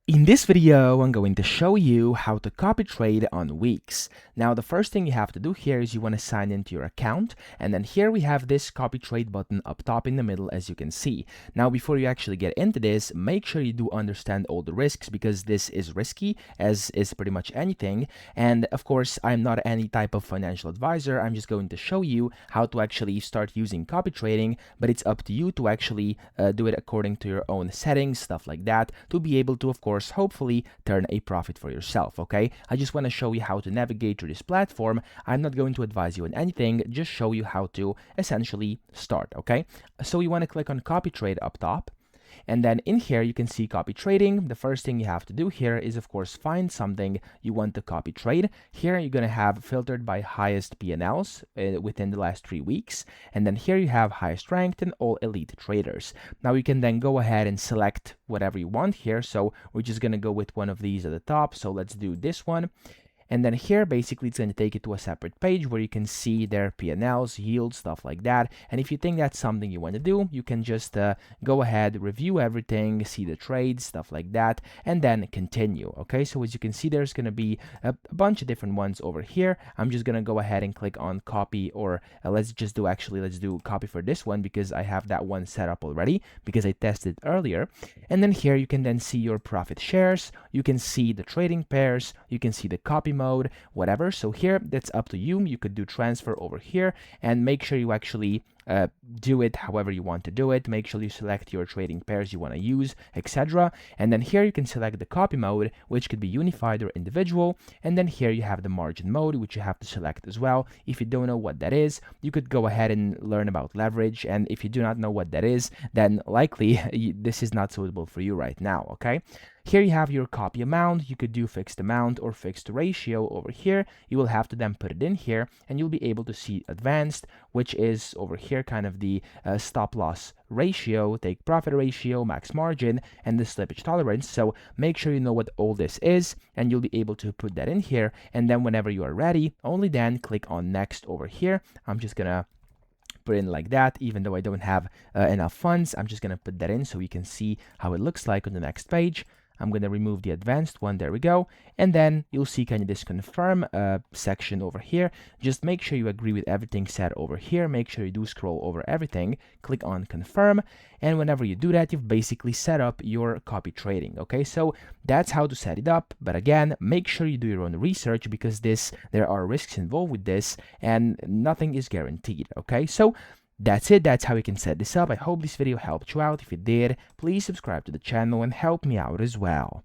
In this video, I'm going to show you how to copy trade on Weex. Now, the first thing you have to do here is you want to sign into your account, and then here we have this copy trade button up top in the middle, as you can see. Now, before you actually get into this, make sure you do understand all the risks, because this is risky, as is pretty much anything. And of course, I'm not any type of financial advisor. I'm just going to show you how to actually start using copy trading, but it's up to you to actually do it according to your own settings, stuff like that, to be able to, of course, hopefully turn a profit for yourself. Okay, I just want to show you how to navigate through this platform. I'm not going to advise you on anything, just show you how to essentially start. Okay, so you want to click on copy trade up top, and then in here you can see copy trading. The first thing you have to do here is, of course, find something you want to copy trade. Here you're going to have filtered by highest P&Ls within the last 3 weeks, and then here you have highest ranked and all elite traders. Now you can then go ahead and select whatever you want here. So we're just going to go with one of these at the top. So let's do this one. And then here, basically, it's going to take you to a separate page where you can see their P&Ls, yields, stuff like that. And if you think that's something you want to do, you can just go ahead, review everything, see the trades, stuff like that, and then continue. Okay, so as you can see, there's going to be a bunch of different ones over here. I'm just going to go ahead and click on copy, or let's do copy for this one, because I have that one set up already, because I tested earlier. And then here you can then see your profit shares, you can see the trading pairs, you can see the copy mode, whatever. So here, that's up to you. You could do transfer over here, and make sure you actually do it however you want to do it. Make sure you select your trading pairs you want to use, etc. And then here you can select the copy mode, which could be unified or individual. And then here you have the margin mode, which you have to select as well. If you don't know what that is, you could go ahead and learn about leverage. And if you do not know what that is, then likely this is not suitable for you right now. Okay, here you have your copy amount. You could do fixed amount or fixed ratio over here. You will have to then put it in here, and you'll be able to see advanced, which is over here kind of the stop loss ratio, take profit ratio, max margin, and the slippage tolerance. So make sure you know what all this is, and you'll be able to put that in here. And then whenever you are ready, only then click on next over here. I'm just gonna put in like that. Even though I don't have enough funds, I'm just gonna put that in so you can see how it looks like on the next page. I'm going to remove the advanced one. There we go. And then you'll see kind of this confirm section over here. Just make sure you agree with everything said over here. Make sure you do scroll over everything. Click on confirm. And whenever you do that, you've basically set up your copy trading. Okay, so that's how to set it up. But again, make sure you do your own research, because there are risks involved with this, and nothing is guaranteed. Okay, so that's it. That's how you can set this up. I hope this video helped you out. If it did, please subscribe to the channel and help me out as well.